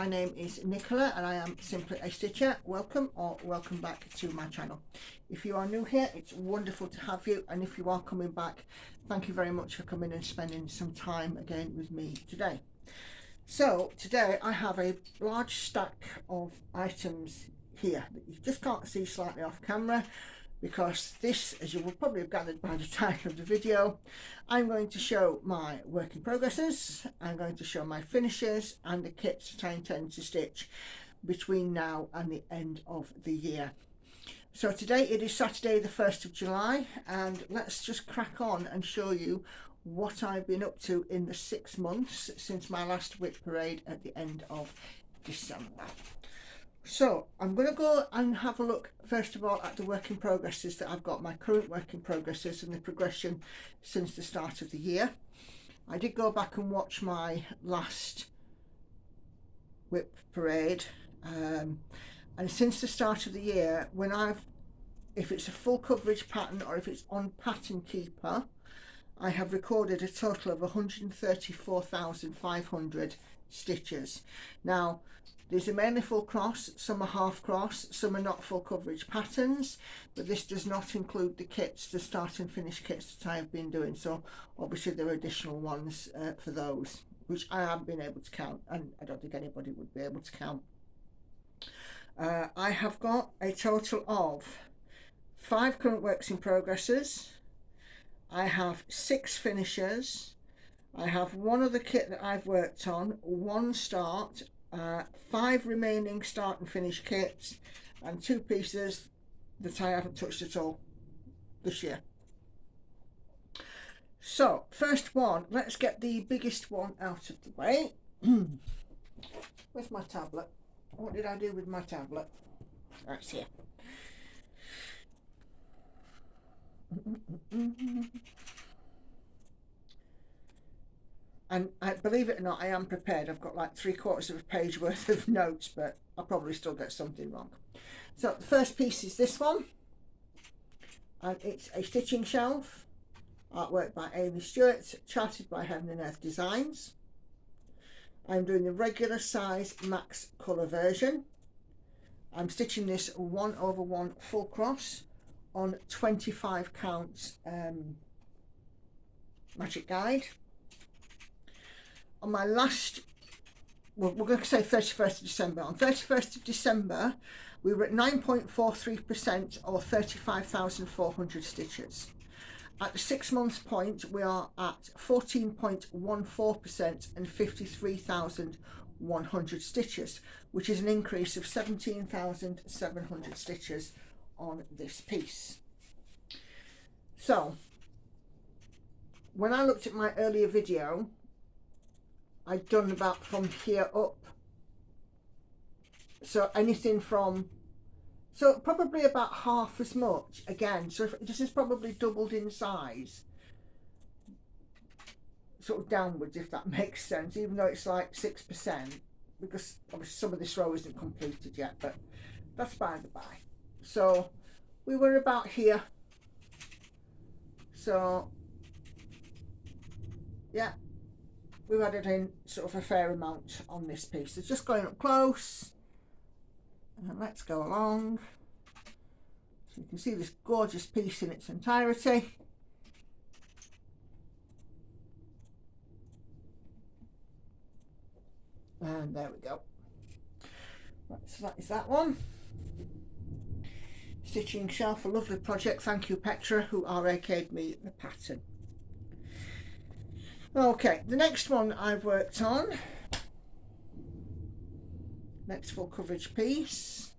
my name is Nicola and I am simply a stitcher. Welcome or welcome back to my channel. If you are new here, it's wonderful to have you, and if you are coming back, thank you very much for coming and spending some time again with me today. So today I have a large stack of items here that you just can't see slightly off camera, because this, as you will probably have gathered by the title of the video, I'm going to show my work in progresses, I'm going to show my finishes and the kits that I intend to stitch between now and the end of the year. So today it is Saturday the 1st of July, and let's just crack on and show you what I've been up to in the 6 months since my last WIP parade at the end of December. So I'm going to go and have a look first of all at the work in progresses that I've got, my current work in progresses and the progression since the start of the year. I did go back and watch my last WIP parade, and since the start of the year, if it's a full coverage pattern or if it's on Pattern Keeper, I have recorded a total of 134,500 stitches. Now, these are mainly full cross, some are half cross, some are not full coverage patterns, but this does not include the kits, the start and finish kits that I have been doing. So obviously there are additional ones for those, which I haven't been able to count, and I don't think anybody would be able to count. I have got a total of 5 current works in progresses. I have 6 finishes. I have 1 other kit that I've worked on, 1 start, 5 remaining start and finish kits, and 2 pieces that I haven't touched at all this year. So first one, let's get the biggest one out of the way. Where's my tablet? What did I do with my tablet? Oh, it's here. And believe it or not, I am prepared. I've got like 3/4 of a page worth of notes, but I'll probably still get something wrong. So the first piece is this one, and it's a stitching shelf, artwork by Amy Stewart, charted by Heaven and Earth Designs. I'm doing the regular size max colour version. I'm stitching this 1/1 full cross on 25 count magic guide. On my last, well, we're going to say 31st of December. On 31st of December, we were at 9.43% or 35,400 stitches. At the 6 months point, we are at 14.14% and 53,100 stitches, which is an increase of 17,700 stitches on this piece. So, when I looked at my earlier video, I'd done about from here up, so anything from, so probably about half as much again. So if this is probably doubled in size, sort of downwards, if that makes sense, even though it's like 6%, because obviously some of this row isn't completed yet, but that's by the by. So we were about here, so yeah, we've added in sort of a fair amount on this piece. It's just going up close, and let's go along so you can see this gorgeous piece in its entirety. And there we go. Right, so that is that one. Stitching shelf, a lovely project. Thank you, Petra, who RAK'd me the pattern. Okay, the next one I've worked on, next full coverage piece,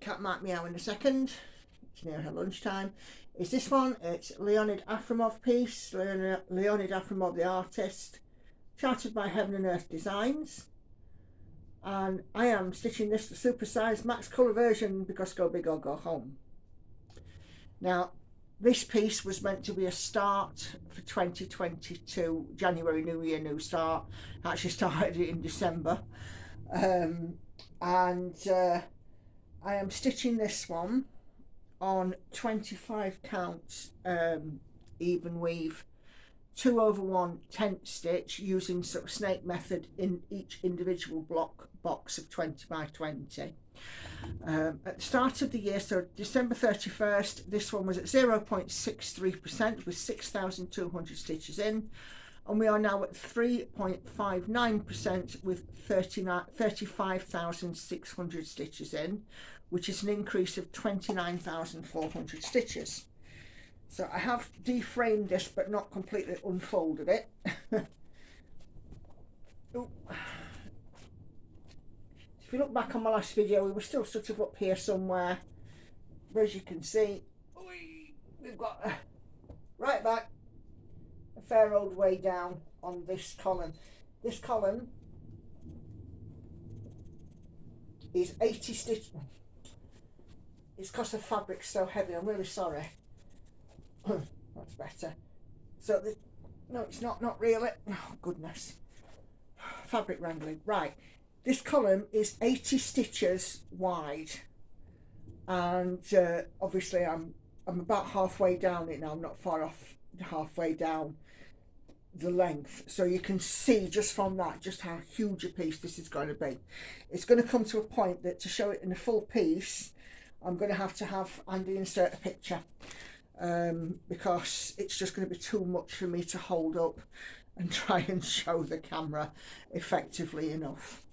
cat might meow in a second, it's near her lunchtime, is this one. It's Leonid Afremov piece, Leonid Afremov the artist, charted by Heaven and Earth Designs, and I am stitching this the supersized max colour version because go big or go home. Now, this piece was meant to be a start for 2022, January, New Year, New Start. Actually started it in December. I am stitching this one on 25 count even weave 2/1 tent stitch using sort of snake method in each individual box of 20 by 20. At the start of the year, so December 31st, this one was at 0.63% with 6,200 stitches in, and we are now at 3.59% with 35,600 stitches in, which is an increase of 29,400 stitches. So I have deframed this but not completely unfolded it. If you look back on my last video, we were still sort of up here somewhere, but as you can see, we've got right back a fair old way down on this column. This column is 80 stitches. It's because the fabric's so heavy, I'm really sorry. That's better. So no, it's not really. Oh goodness, fabric wrangling. Right, this column is 80 stitches wide, and obviously I'm about halfway down it now. I'm not far off halfway down the length, so you can see just from that just how huge a piece this is going to be. It's going to come to a point that to show it in a full piece, I'm going to have Andy insert a picture, because it's just going to be too much for me to hold up and try and show the camera effectively enough.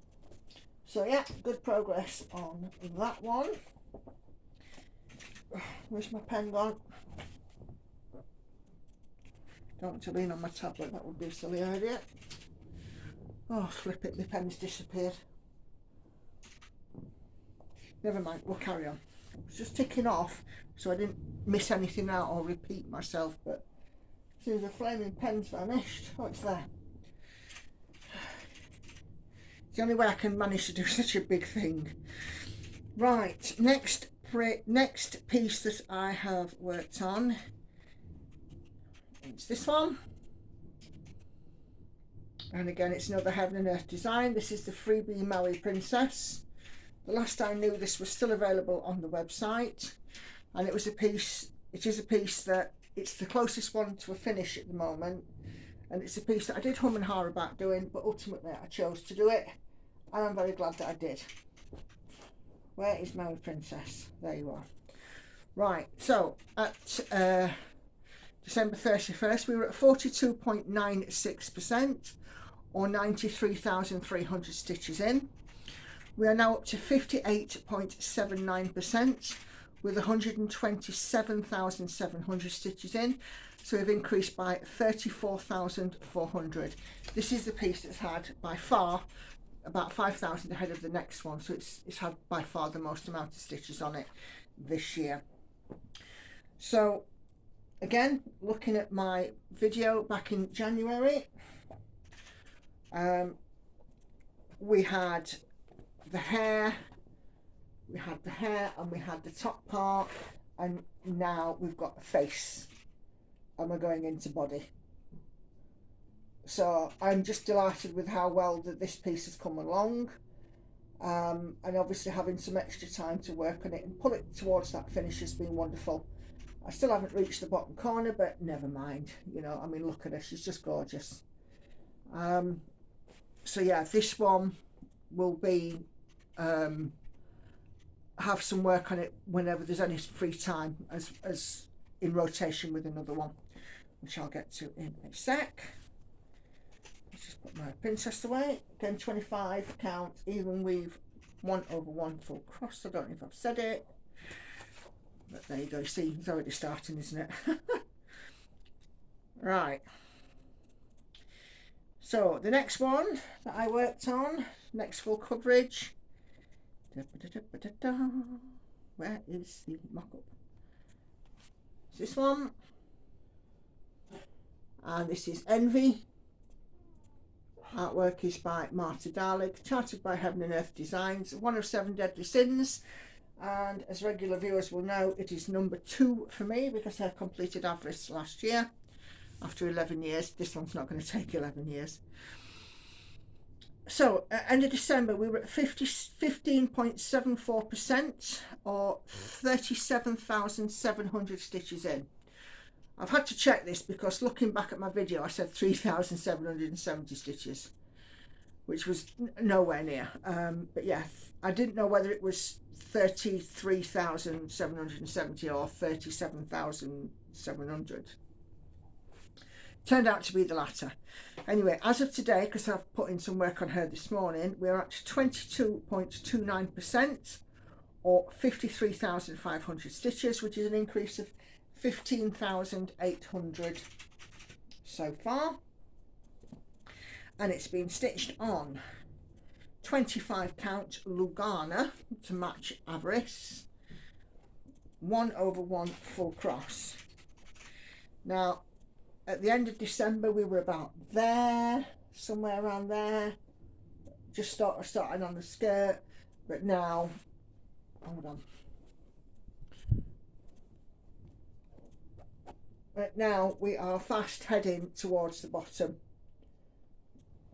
So yeah, good progress on that one. Where's my pen gone? Don't want to lean on my tablet, that would be a silly idea. Oh, flip it, my pen's disappeared. Never mind, we'll carry on. It's just ticking off so I didn't miss anything out or repeat myself, but as soon as the flaming pen's vanished, oh, it's there. It's the only way I can manage to do such a big thing. Right, next piece that I have worked on, it's this one, and again it's another Heaven and Earth design. This is the Freebie Maui Princess. The last I knew, this was still available on the website, and it is a piece that it's the closest one to a finish at the moment, and it's a piece that I did hum and ha about doing, but ultimately I chose to do it, and I'm very glad that I did. Where is Maui Princess? There you are. Right, so at December 31st, we were at 42.96%, or 93,300 stitches in. We are now up to 58.79% with 127,700 stitches in. So we've increased by 34,400. This is the piece that's had by far about 5,000 ahead of the next one. So it's had by far the most amount of stitches on it this year. So again, looking at my video back in January, we had the hair and we had the top part, and now we've got the face and we're going into body. So I'm just delighted with how well that this piece has come along, and obviously having some extra time to work on it and pull it towards that finish has been wonderful. I still haven't reached the bottom corner, but never mind, you know, I mean, look at her, she's just gorgeous. So yeah, this one will be have some work on it whenever there's any free time, as in rotation with another one, which I'll get to in a sec. Let's just put my princess away. Again, 25 count, even weave, 1/1 full cross. I don't know if I've said it, but there you go. You see, it's already starting, isn't it? Right. So the next one that I worked on, next full coverage. Where is the mock-up? It's this one, and this is Envy. Artwork is by Marta Dalek, charted by Heaven and Earth Designs. One of 7 Deadly Sins, and as regular viewers will know, it is number 2 for me because I completed Avarice last year after 11 years. This one's not going to take 11 years. So at end of December we were at 15.74%, or 37,700 stitches in, I've had to check this because looking back at my video I said 3,770 stitches, which was nowhere near. But yeah, I didn't know whether it was 33,770 or 37,700. Turned out to be the latter. Anyway, as of today, because I've put in some work on her this morning, we're at 22.29%, or 53,500 stitches, which is an increase of 15,800 so far. And it's been stitched on 25 count Lugana to match Avarice, 1/1 full cross. Now, at the end of December, we were about there, somewhere around there, just starting on the skirt, but now, hold on. But now we are fast heading towards the bottom.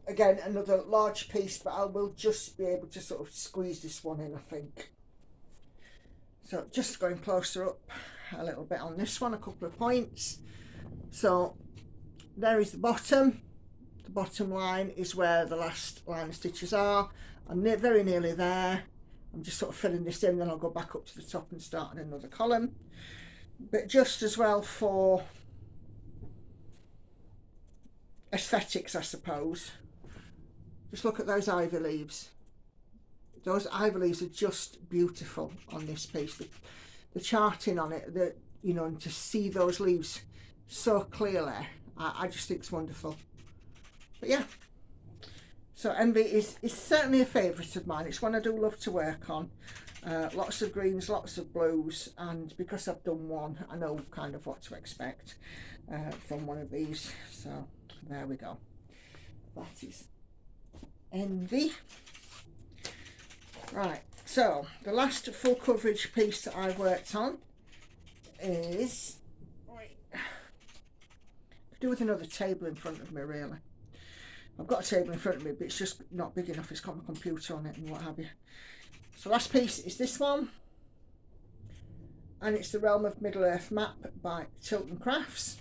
Again, another large piece, but I will just be able to sort of squeeze this one in, I think. So just going closer up a little bit on this one, a couple of points. So there is the bottom. The bottom line is where the last line of stitches are. I'm very nearly there. I'm just sort of filling this in, then I'll go back up to the top and start on another column. But just as well for aesthetics, I suppose, just look at those ivy leaves. Those ivy leaves are just beautiful on this piece. The charting on it, you know, and to see those leaves so clearly, I just think it's wonderful. But yeah, so Envy is certainly a favourite of mine. It's one I do love to work on. Lots of greens, lots of blues, and because I've done one, I know kind of what to expect from one of these. So there we go. That is Envy. Right, so the last full coverage piece that I've worked on is, do with another table in front of me really. I've got a table in front of me, but it's just not big enough. It's got my computer on it and what have you. So last piece is this one, and it's the Realm of Middle Earth map by Tilton Crafts.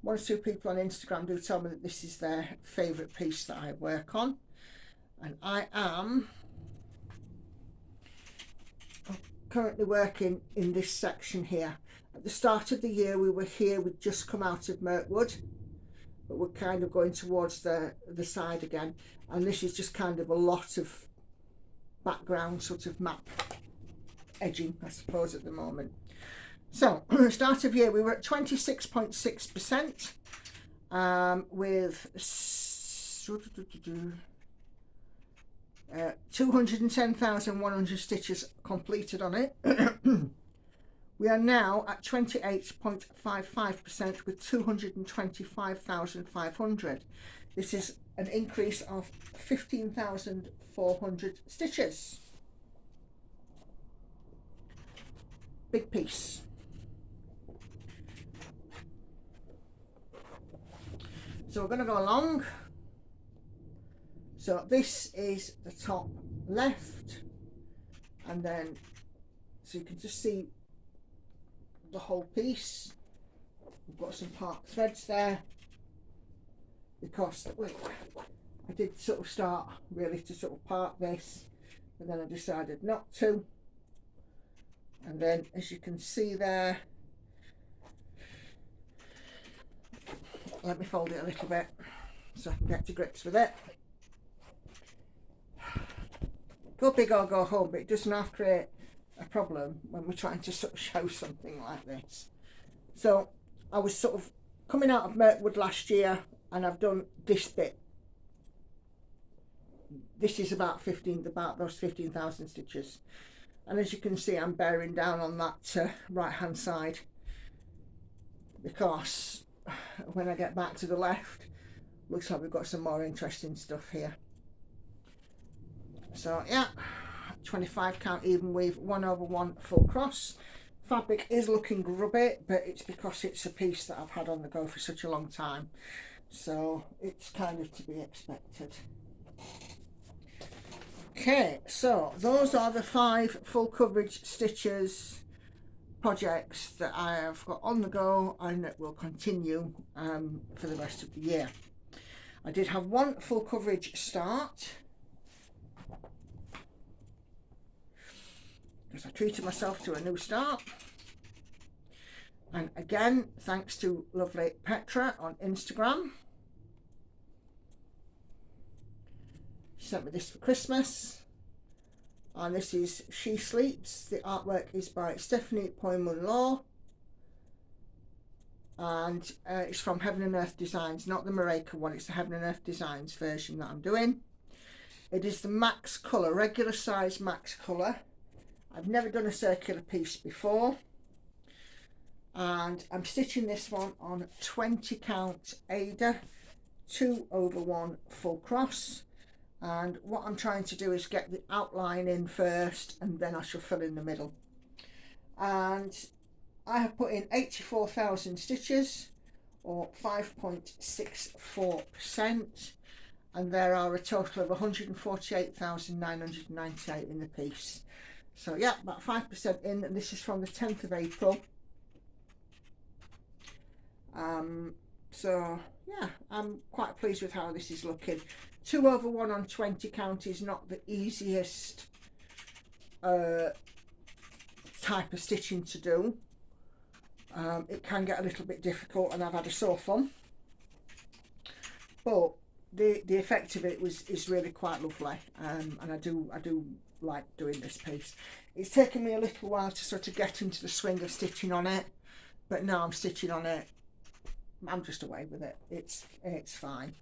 One or two people on Instagram do tell me that this is their favourite piece that I work on, and I am currently working in this section here. At the start of the year we were here, we'd just come out of Mirkwood, but we're kind of going towards the side again, and this is just kind of a lot of background sort of map edging, I suppose, at the moment. So start of year we were at 26.6% with 210,100 stitches completed on it. We are now at 28.55% with 225,500. This is an increase of 15,400 stitches. Big piece. So we're going to go along. So this is the top left, and then so you can just see the whole piece. We've got some part threads there because I did sort of start really to sort of part this, and then I decided not to. And then, as you can see there, let me fold it a little bit so I can get to grips with it. Go big or go home, but it does not create a problem when we're trying to sort of show something like this. So I was sort of coming out of Mirkwood last year, and I've done this bit. This is about those 15,000 stitches, and as you can see, I'm bearing down on that right hand side, because when I get back to the left, looks like we've got some more interesting stuff here. So yeah, 25 count even weave, 1/1 full cross. Fabric is looking grubby, but it's because it's a piece that I've had on the go for such a long time, so it's kind of to be expected. Okay, so those are the 5 full coverage stitches projects that I have got on the go and that will continue for the rest of the year. I did have one full coverage start because I treated myself to a new start. And again, thanks to lovely Petra on Instagram. She sent me this for Christmas. And this is She Sleeps. The artwork is by Stephanie Poimun-Law. And it's from Heaven and Earth Designs, not the Mareka one. It's the Heaven and Earth Designs version that I'm doing. It is the max colour, regular size max colour. I've never done a circular piece before. And I'm stitching this one on 20 count Ada 2/1 full cross. And what I'm trying to do is get the outline in first, and then I shall fill in the middle. And I have put in 84,000 stitches, or 5.64%, and there are a total of 148,998 in the piece. So yeah, about 5% in, and this is from the 10th of April. So yeah, I'm quite pleased with how this is looking. 2/1 on 20 count is not the easiest type of stitching to do. It can get a little bit difficult, and I've had a sore thumb, but the effect of it is really quite lovely, and I do like doing this piece. It's taken me a little while to sort of get into the swing of stitching on it, but now I'm stitching on it, I'm just away with it. It's fine.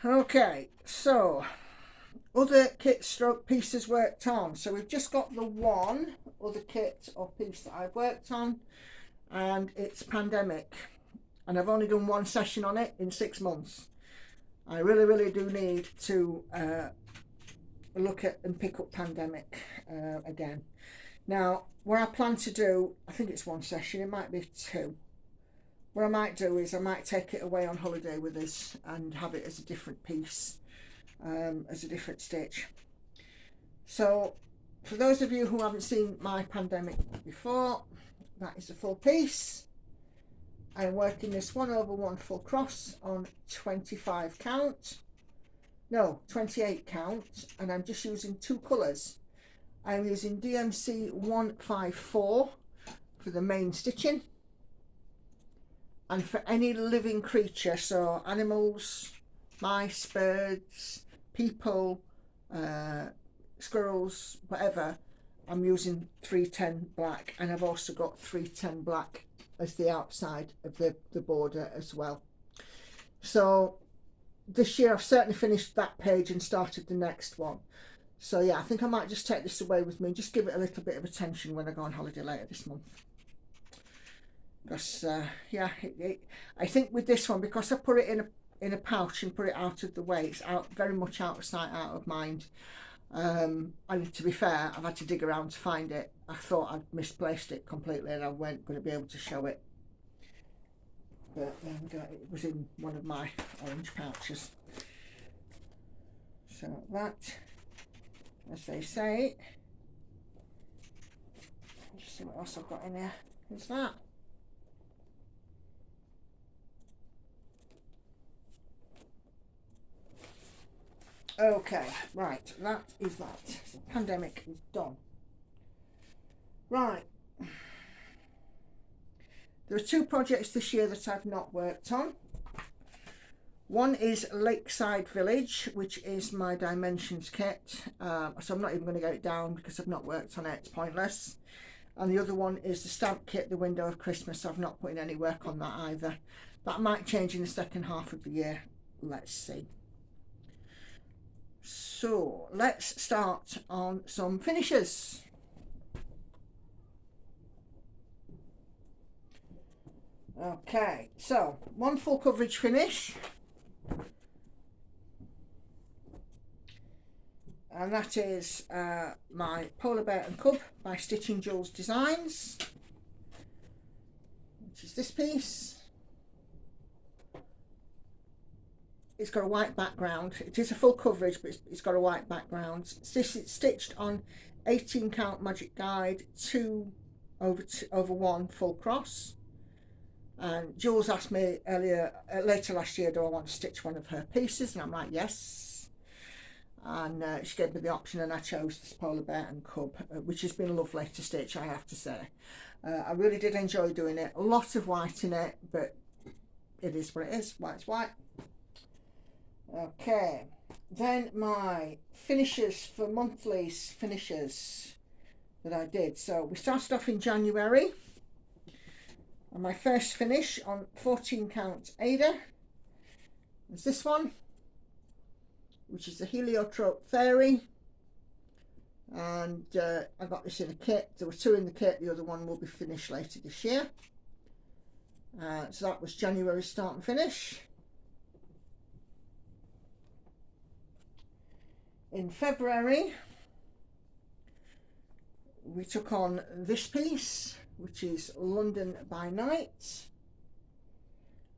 Okay, so other kit stroke pieces worked on. So we've just got the one other kit or piece that I've worked on, and it's Pandemic, and I've only done one session on it in 6 months. I really do need to look at and pick up Pandemic again. Now what I plan to do, I think it's one session, it might be 2. What I might do is I might take it away on holiday with us and have it as a different piece, as a different stitch. So for those of you who haven't seen my Pandemic before, that is a full piece. I'm working this 1/1 full cross on 25 count, no 28 count, and I'm just using 2 colours. I'm using DMC 154 for the main stitching, and for any living creature, so animals, mice, birds, people, squirrels, whatever, I'm using 310 black, and I've also got 310 black as the outside of the border as well. So this year I've certainly finished that page and started the next one. So yeah, I think I might just take this away with me and just give it a little bit of attention when I go on holiday later this month. Because yeah, I think with this one, because I put it in a pouch and put it out of the way, it's very much out of sight, out of mind. And to be fair, I've had to dig around to find it. I thought I'd misplaced it completely and I weren't going to be able to show it, but it was in one of my orange pouches. So that, as they say, let's see what else I've got in here. Is that? Okay, right, that is that. So Pandemic is done. Right. There are 2 projects this year that I've not worked on. One is Lakeside Village, which is my dimensions kit. So I'm not even going to get it down because I've not worked on it, it's pointless. And the other one is the stamp kit, The Window of Christmas. I've not put in any work on that either. That might change in the second half of the year. Let's see. So let's start on some finishes. Okay, so one full coverage finish, and that is my Polar Bear and Cub by Stitching Jules Designs, which is this piece. It's got a white background. It is a full coverage, but it's got a white background. This is stitched on 18 count magic guide, 2/1 full cross. And Jules asked me later last year, do I want to stitch one of her pieces, and I'm like, yes. And she gave me the option, and I chose this polar bear and cub, which has been lovely to stitch, I have to say. I really did enjoy doing it. A lot of white in it, but it is what it is. White's white. Okay, then my finishes for monthly finishes that I did. So we started off in January, and my first finish on 14 count Ada is this one, which is the Heliotrope Fairy. And I got this in a kit. There were 2 in the kit, the other one will be finished later this year. So that was January start and finish. In February, we took on this piece, which is London by Night,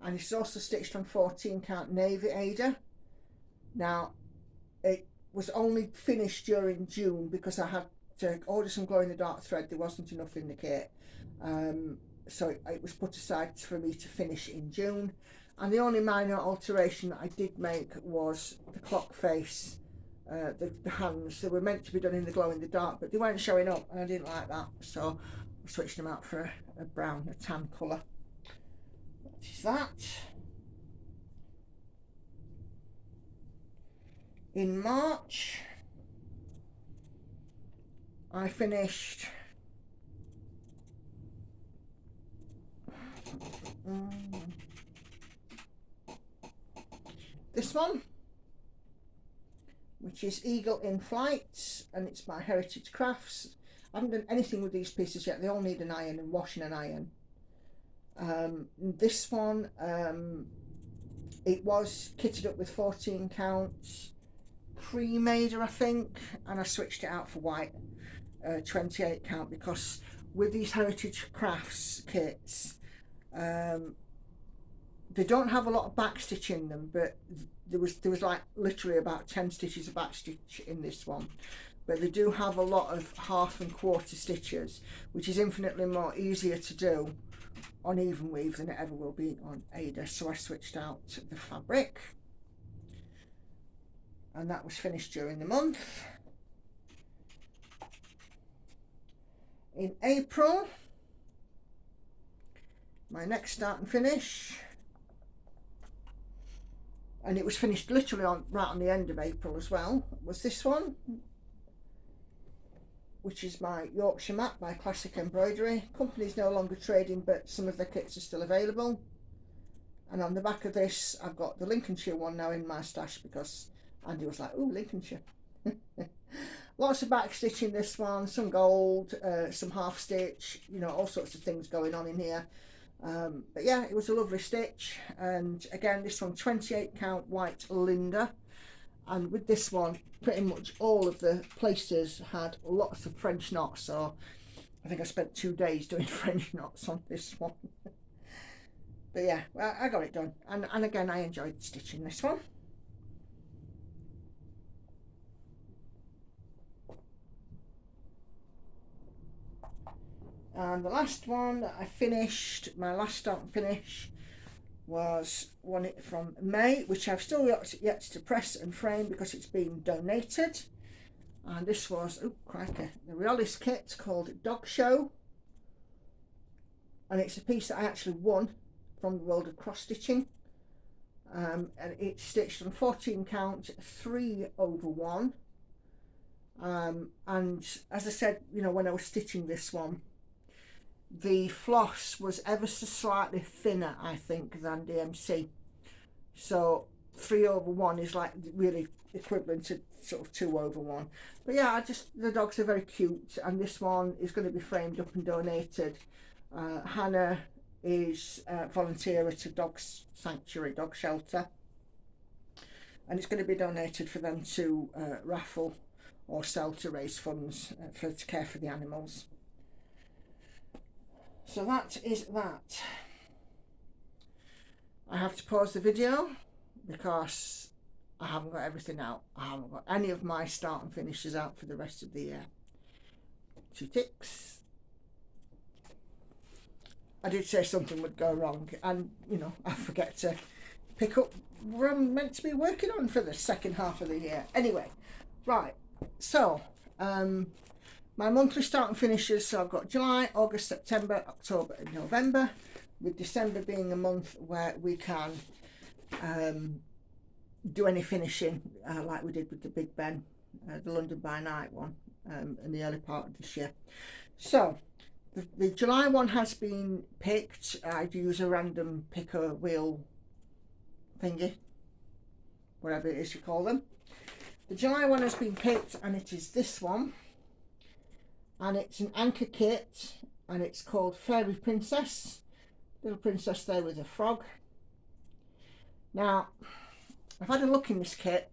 and it's also stitched on 14 count Navy Ada. Now, it was only finished during June because I had to order some glow in the dark thread. There wasn't enough in the kit, so it was put aside for me to finish in June. And the only minor alteration that I did make was the clock face. The hands, they were meant to be done in the glow in the dark, but they weren't showing up, and I didn't like that, so I switched them out for a brown, a tan colour. What is that? In March, I finished this one, which is Eagle in Flight, and it's by Heritage Crafts. I haven't done anything with these pieces yet. They all need an iron and washing an iron. This one, it was kitted up with 14 counts cream Ada, I think, and I switched it out for white 28 count, because with these Heritage Crafts kits, they don't have a lot of backstitch in them, but there was like literally about 10 stitches of backstitch in this one. But they do have a lot of half and quarter stitches, which is infinitely more easier to do on even weave than it ever will be on Ada. So I switched out the fabric, and that was finished during the month. In April, my next start and finish, and it was finished literally right on the end of April as well, was this one, which is my Yorkshire Mat by Classic Embroidery. Company's no longer trading, but some of their kits are still available. And on the back of this, I've got the Lincolnshire one now in my stash, because Andy was like, ooh, Lincolnshire. Lots of back stitch in this one, some gold, some half stitch, you know, all sorts of things going on in here. But yeah, it was a lovely stitch. And again, this one 28 count white Linda, and with this one pretty much all of the places had lots of French knots, so I think I spent 2 days doing French knots on this one. But yeah, I got it done, and again, I enjoyed stitching this one. And the last one that I finished, my last start and finish, was one from May, which I've still yet to press and frame because it's been donated. And this was, oh crikey, the Realist kit called Dog Show. And it's a piece that I actually won from the world of cross stitching. And it's stitched on 14 count, 3/1. And as I said, you know, when I was stitching this one, the floss was ever so slightly thinner, I think, than DMC. So 3/1 is like really equivalent to sort of 2/1. But yeah, the dogs are very cute, and this one is going to be framed up and donated. Hannah is a volunteer at a dog sanctuary, dog shelter, and it's going to be donated for them to raffle or sell to raise funds to care for the animals. So that is that. I have to pause the video because I haven't got everything out. I haven't got any of my start and finishes out for the rest of the year. 2 ticks. I did say something would go wrong, and you know, I forget to pick up what I'm meant to be working on for the second half of the year. Anyway, right, so my monthly start and finishes, so I've got July, August, September, October and November, with December being a month where we can do any finishing like we did with the Big Ben, the London by Night one, in the early part of this year. So the July one has been picked. I use a random picker wheel thingy, whatever it is you call them. The July one has been picked, and it is this one, and it's an anchor kit, and it's called Fairy Princess. Little princess there with a frog. Now, I've had a look in this kit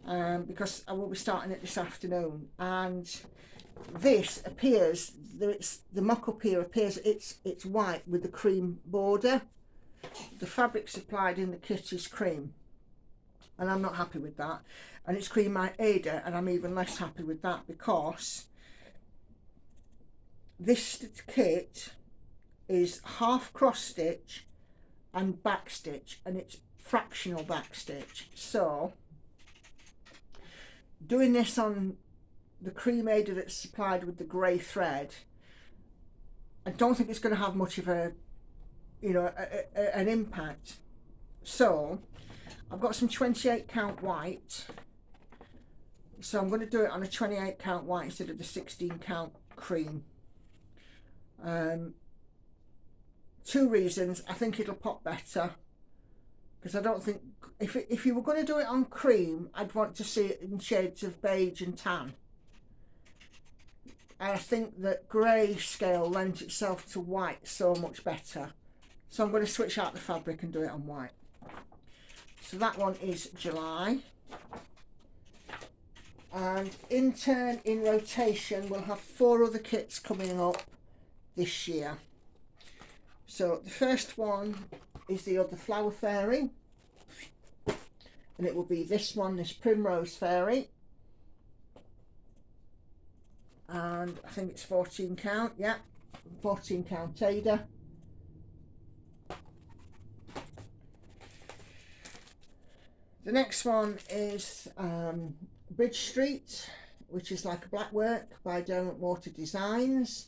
because I will be starting it this afternoon, and this appears, the mock-up here appears it's white with the cream border. The fabric supplied in the kit is cream, and I'm not happy with that, and it's cream by Ada, and I'm even less happy with that because this kit is half cross stitch and back stitch, and it's fractional back stitch. So doing this on the cream Ada that's supplied with the grey thread, I don't think it's going to have much of a, you know, an impact. So I've got some 28 count white, so I'm going to do it on a 28 count white instead of the 16 count cream. 2 reasons. I think it'll pop better, because I don't think, if you were going to do it on cream, I'd want to see it in shades of beige and tan. I think that grey scale lends itself to white so much better. So I'm going to switch out the fabric and do it on white. So that one is July. And in turn, in rotation, we'll have 4 other kits coming up this year. So the first one is the other flower fairy, and it will be this one, this Primrose Fairy, and I think it's 14 count, yeah, 14 count Ada. The next one is Bridge Street, which is like a black work by Derwent Water Designs.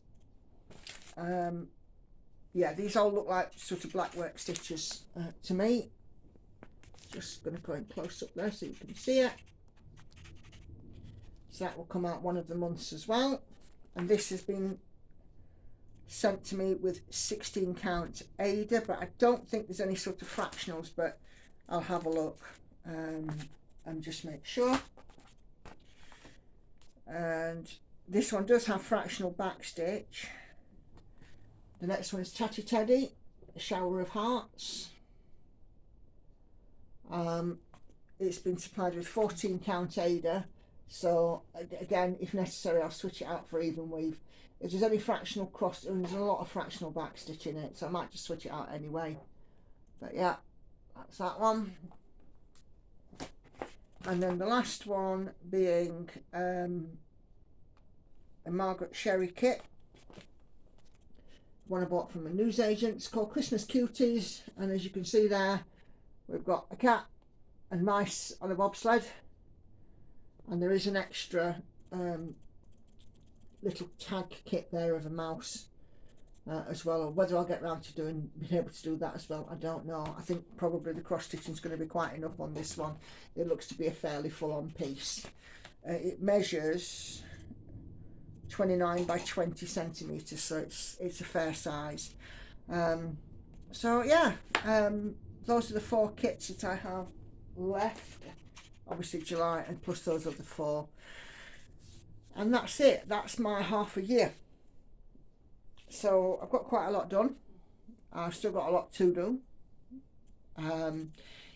Yeah, these all look like sort of black work stitches to me. Just going to go in close up there so you can see it. So that will come out one of the months as well. And this has been sent to me with 16 count Ada, but I don't think there's any sort of fractionals, but I'll have a look and just make sure. And this one does have fractional back stitch. The next one is Tatty Teddy, A Shower of Hearts. It's been supplied with 14 count Ada, so again, if necessary, I'll switch it out for even weave. If there's any fractional cross, and there's a lot of fractional back stitch in it, so I might just switch it out anyway. But yeah, that's that one. And then the last one being a Margaret Sherry kit. One I bought from a newsagent. It's called Christmas Cuties, and as you can see there, we've got a cat and mice on a bobsled, and there is an extra little tag kit there of a mouse as well. Whether I'll get round to being able to do that as well, I don't know. I think probably the cross stitching is going to be quite enough on this one. It looks to be a fairly full-on piece. It measures 29 by 20 centimeters, so it's a fair size. So yeah, those are the 4 kits that I have left, obviously July, and plus those other 4, and that's it. That's my half a year. So I've got quite a lot done. I've still got a lot to do.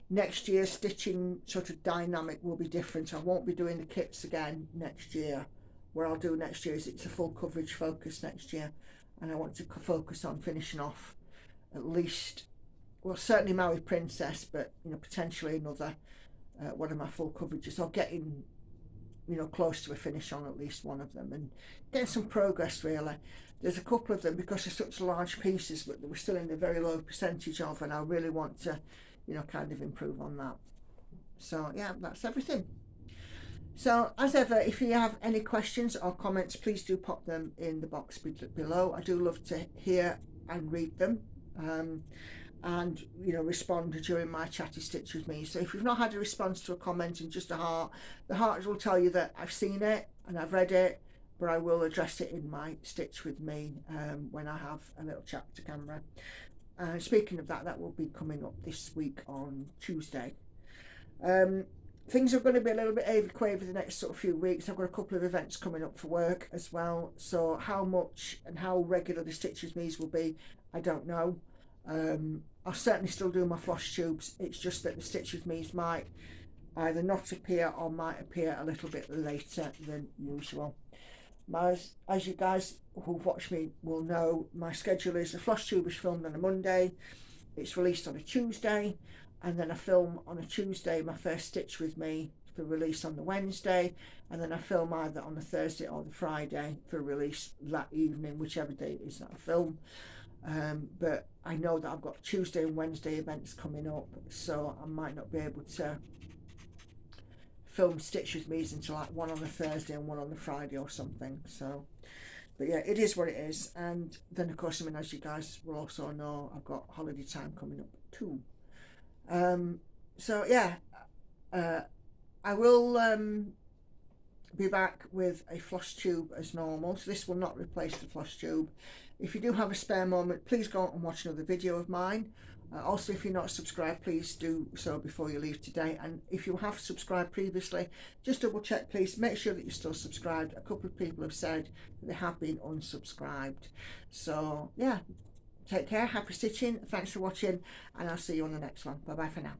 Next year, stitching sort of dynamic will be different. I won't be doing the kits again next year. What I'll do next year is it's a full coverage focus next year, and I want to focus on finishing off at least, well, certainly Maui Princess, but you know, potentially another one of my full coverages, or getting you know, close to a finish on at least one of them, and getting some progress really. There's a couple of them, because they're such large pieces, but we're still in the very low percentage of, and I really want to, you know, kind of improve on that. So yeah, that's everything. So as ever, if you have any questions or comments, please do pop them in the box below. I do love to hear and read them, and you know, respond during my chatty stitch with me. So if you've not had a response to a comment and just a heart, the heart will tell you that I've seen it and I've read it, but I will address it in my stitch with me when I have a little chat to camera. Speaking of that, that will be coming up this week on Tuesday. Things are going to be a little bit avy-quavy the next sort of few weeks. I've got a couple of events coming up for work as well, so how much and how regular the stitch with me's will be, I don't know. I'll certainly still do my floss tubes. It's just that the stitch with me's might either not appear or might appear a little bit later than usual. As you guys who've watched me will know, my schedule is the floss tube is filmed on a Monday, it's released on a Tuesday, and then I film on a Tuesday my first stitch with me for release on the Wednesday, and then I film either on the Thursday or the Friday for release that evening, whichever day it is that I film. But I know that I've got Tuesday and Wednesday events coming up, so I might not be able to film stitch with me's until like one on the Thursday and one on the Friday or something. So but yeah, it is what it is. And then of course, I mean, as you guys will also know, I've got holiday time coming up too. So yeah, I will be back with a floss tube as normal, so this will not replace the floss tube. If you do have a spare moment, please go and watch another video of mine. Also, if you're not subscribed, please do so before you leave today, and if you have subscribed previously, just double check, please make sure that you're still subscribed. A couple of people have said that they have been unsubscribed. So yeah, take care, happy stitching, thanks for watching, and I'll see you on the next one. Bye bye for now.